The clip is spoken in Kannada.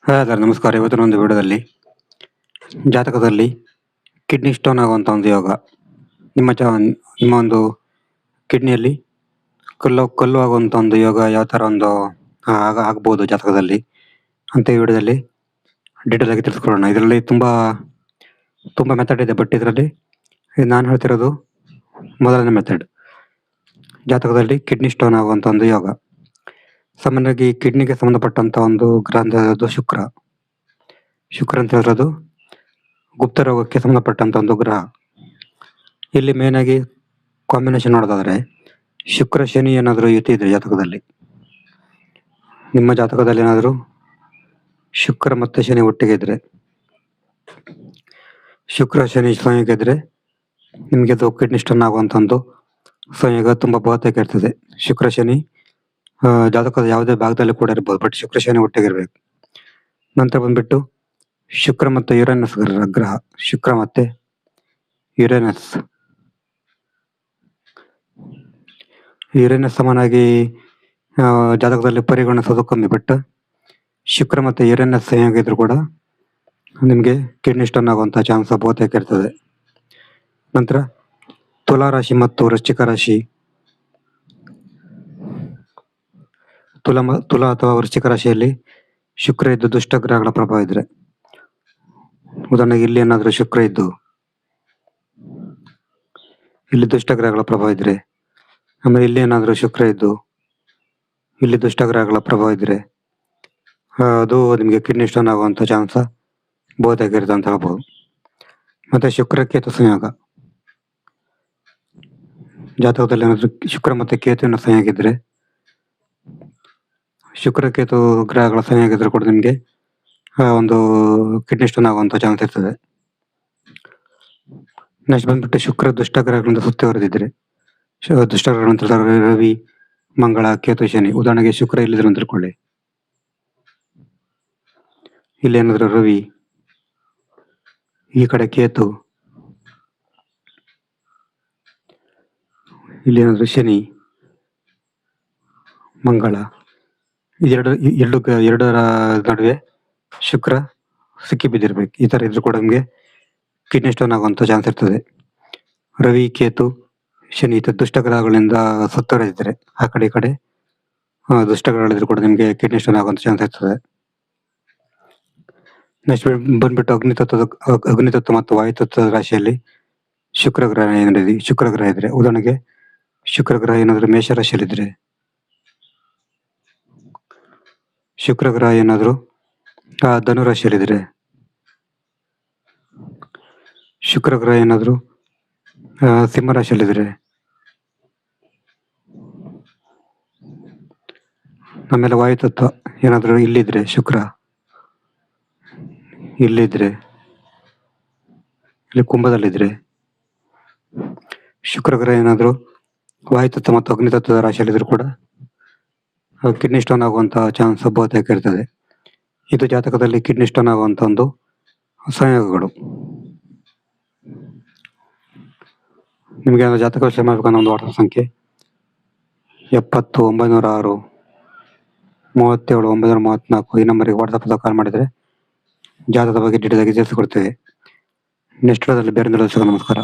ಹಾಯ್ ಸರ್, ನಮಸ್ಕಾರ. ಇವತ್ತಿನ ಒಂದು ವಿಡಿಯೋದಲ್ಲಿ ಜಾತಕದಲ್ಲಿ ಕಿಡ್ನಿ ಸ್ಟೋನ್ ಆಗುವಂಥ ಒಂದು ಯೋಗ, ನಿಮ್ಮ ಒಂದು ಕಿಡ್ನಿಯಲ್ಲಿ ಕಲ್ಲು ಆಗುವಂಥ ಒಂದು ಯೋಗ ಯಾವ ಥರ ಒಂದು ಆಗ್ಬೋದು ಜಾತಕದಲ್ಲಿ ಅಂತ ಈ ವಿಡಿಯೋದಲ್ಲಿ ಡೀಟೇಲ್ ಆಗಿ ತಿಳಿಸ್ಕೊಡೋಣ. ಇದರಲ್ಲಿ ತುಂಬ ಮೆಥಡ್ ಇದೆ, ಬಟ್ ಇದರಲ್ಲಿ ನಾನು ಹೇಳ್ತಿರೋದು ಮೊದಲನೇ ಮೆಥಡ್. ಜಾತಕದಲ್ಲಿ ಕಿಡ್ನಿ ಸ್ಟೋನ್ ಆಗುವಂಥ ಒಂದು ಯೋಗ. ಸಾಮಾನ್ಯವಾಗಿ ಕಿಡ್ನಿಗೆ ಸಂಬಂಧಪಟ್ಟಂಥ ಒಂದು ಗ್ರಹ ಅಂತ ಶುಕ್ರ ಅಂತ ಹೇಳೋದು ಗುಪ್ತ ರೋಗಕ್ಕೆ ಸಂಬಂಧಪಟ್ಟಂತ ಒಂದು ಗ್ರಹ. ಇಲ್ಲಿ ಮೇನ್ ಆಗಿ ಕಾಂಬಿನೇಷನ್ ನೋಡೋದಾದ್ರೆ ಶುಕ್ರ ಶನಿ ಏನಾದರೂ ಯುತಿ ಇದ್ರೆ ಜಾತಕದಲ್ಲಿ, ನಿಮ್ಮ ಜಾತಕದಲ್ಲಿ ಏನಾದರೂ ಶುಕ್ರ ಮತ್ತೆ ಶನಿ ಒಟ್ಟಿಗೆ ಇದ್ರೆ, ಶುಕ್ರ ಶನಿ ಸಂಯೋಗ ಇದ್ರೆ ನಿಮಗೆ ಅದು ಕಿಡ್ನಿ ಸ್ಟೋನ್ ಆಗುವಂತ ಒಂದು ಸಂಯೋಗ ತುಂಬಾ ಬಹುತೇಕ ಇರ್ತದೆ. ಶುಕ್ರ ಶನಿ ಜಾತಕದ ಯಾವುದೇ ಭಾಗದಲ್ಲಿ ಕೂಡ ಇರ್ಬೋದು, ಬಟ್ ಶುಕ್ರ ಶನಿ ಒಟ್ಟಿಗೆ ಇರ್ಬೇಕು. ನಂತರ ಬಂದ್ಬಿಟ್ಟು ಶುಕ್ರ ಮತ್ತು ಯುರೇನಸ್ ಗ್ರಹ. ಶುಕ್ರ ಮತ್ತೆ ಯುರೇನಸ್ ಸಮಾನಾಗಿ ಜಾತಕದಲ್ಲಿ ಪರಿಗಣಿಸೋದು ಕಮ್ಮಿ, ಬಟ್ ಶುಕ್ರ ಮತ್ತೆ ಯುರೇನಸ್ ಸಂಯೋಗ ಇದ್ರೂ ಕೂಡ ನಿಮಗೆ ಕಿಡ್ನಿ ಸ್ಟೋನ್ ಆಗುವಂತ ಚಾನ್ಸ್ ಬಹುತೇಕ ಇರ್ತದೆ. ನಂತರ ತುಲಾ ರಾಶಿ ಮತ್ತು ವೃಶ್ಚಿಕ ರಾಶಿ, ತುಲಾ ಅಥವಾ ವೃಶ್ಚಿಕ ರಾಶಿಯಲ್ಲಿ ಶುಕ್ರ ಇದ್ದು ದುಷ್ಟ ಗ್ರಹಗಳ ಪ್ರಭಾವ ಇದ್ರೆ, ಉದಾಹರಣೆಗೆ ಇಲ್ಲಿ ಏನಾದ್ರೂ ಶುಕ್ರ ಇದ್ದು ಇಲ್ಲಿ ದುಷ್ಟ ಗ್ರಹಗಳ ಪ್ರಭಾವ ಇದ್ರೆ, ಆಮೇಲೆ ಇಲ್ಲಿ ಏನಾದ್ರೂ ಶುಕ್ರ ಇದ್ದು ಇಲ್ಲಿ ದುಷ್ಟ ಗ್ರಹಗಳ ಪ್ರಭಾವ ಇದ್ರೆ ಅದು ನಿಮಗೆ ಕಿಡ್ನಿ ಸ್ಟೋನ್ ಆಗುವಂತ ಚಾನ್ಸ್ ಬಹುತೇಕ ಇರುತ್ತೆ ಅಂತ ಹೇಳ್ಬೋದು. ಮತ್ತೆ ಶುಕ್ರ ಕೇತು ಸಂಯೋಗ, ಜಾತಕದಲ್ಲಿ ಏನಾದ್ರೂ ಶುಕ್ರ ಮತ್ತೆ ಕೇತುವಿನ ಸಂಯೋಗ ಇದ್ರೆ, ಶುಕ್ರ ಕೇತು ಗ್ರಹಗಳ ಸಂಯೋಗ ಇದ್ರೆ ಕೂಡ ನಿಮಗೆ ಒಂದು ಕಿಡ್ನಿ ಸ್ಟೋನ್ ಆಗುವಂತ ಚಾನ್ಸ್ ಇರ್ತದೆ. ನೆಕ್ಸ್ಟ್ ಬಂದ್ಬಿಟ್ಟು ಶುಕ್ರ ದುಷ್ಟ ಗ್ರಹಗಳಿಂದ ಸುತ್ತುವರೆದಿದ್ರೆ, ದುಷ್ಟ ಗ್ರಹಗಳಂತ ರವಿ, ಮಂಗಳ, ಕೇತು, ಶನಿ. ಉದಾಹರಣೆಗೆ ಶುಕ್ರ ಇಲ್ಲಿದ್ರು ಅಂತ ತಿಳ್ಕೊಳ್ಳಿ, ಇಲ್ಲಿ ಏನಾದ್ರು ರವಿ, ಈ ಕಡೆ ಕೇತು, ಇಲ್ಲಿ ಏನಾದ್ರು ಶನಿ, ಮಂಗಳ, ಎರಡರ ನಡುವೆ ಶುಕ್ರ ಸಿಕ್ಕಿ ಬಿದ್ದಿರ್ಬೇಕು. ಈ ತರ ಇದ್ರು ಕೂಡ ನಿಮಗೆ ಕಿಡ್ನಿ ಸ್ಟೋನ್ ಆಗುವಂತ ಚಾನ್ಸ್ ಇರ್ತದೆ. ರವಿ, ಕೇತು, ಶನಿ ದುಷ್ಟ ಗ್ರಹಗಳಿಂದ ಸುತ್ತುವರೆದಿದ್ರೆ, ಆ ಕಡೆ ಈ ಕಡೆ ದುಷ್ಟ ಗ್ರಹಗಳಿದ್ರು ಕೂಡ ನಿಮಗೆ ಕಿಡ್ನಿ ಸ್ಟೋನ್ ಆಗುವಂತ ಚಾನ್ಸ್ ಇರ್ತದೆ. ನೆಕ್ಸ್ಟ್ ಬಂದ್ಬಿಟ್ಟು ಅಗ್ನಿತತ್ವ ಮತ್ತು ವಾಯುತತ್ವದ ರಾಶಿಯಲ್ಲಿ ಶುಕ್ರ ಗ್ರಹ ಇದ್ರೆ, ಉದಾಹರಣೆಗೆ ಶುಕ್ರ ಗ್ರಹ ಏನಾದ್ರು ಮೇಷ ರಾಶಿಯಲ್ಲಿದ್ರೆ, ಶುಕ್ರ ಗ್ರಹ ಏನಾದ್ರು ಧನು ರಾಶಿಯಲ್ಲಿದ್ರೆ, ಶುಕ್ರ ಗ್ರಹ ಏನಾದ್ರು ಸಿಂಹ ರಾಶಿಯಲ್ಲಿದ್ರೆ, ಆಮೇಲೆ ವಾಯುತತ್ವ ಏನಾದ್ರು ಇಲ್ಲಿದ್ರೆ, ಶುಕ್ರ ಇಲ್ಲಿದ್ರೆ, ಇಲ್ಲಿ ಕುಂಭದಲ್ಲಿದ್ರೆ, ಶುಕ್ರ ಗ್ರಹ ಏನಾದ್ರು ವಾಯುತತ್ವ ಮತ್ತು ಅಗ್ನಿತತ್ವದ ರಾಶಿಯಲ್ಲಿದ್ರು ಕೂಡ ಕಿಡ್ನಿ ಸ್ಟೋನ್ ಆಗುವಂತ ಚಾನ್ಸ್ ಬಹುತೇಕ ಇರ್ತದೆ. ಇದು ಜಾತಕದಲ್ಲಿ ಕಿಡ್ನಿ ಸ್ಟೋನ್ ಆಗುವಂತ ಒಂದು ಸಂಯೋಗಗಳು. ನಿಮಗೆ ಜಾತಕ ವಿಷಯ ಮಾಡಬೇಕನ್ನೋ ಒಂದು ವಾಟ್ಸಪ್ ಸಂಖ್ಯೆ 70 906 37 934 ಈ ನಂಬರಿಗೆ ವಾಟ್ಸಪ್ ಕಾಲ್ ಮಾಡಿದ್ರೆ ಜಾತಕದ ಬಗ್ಗೆ ಡೀಟೇಲ್ ಆಗಿ ತಿಳಿಸಿಕೊಡ್ತೇವೆ. ನೆಕ್ಸ್ಟ್ ಬೇರೆ ನಮಸ್ಕಾರ.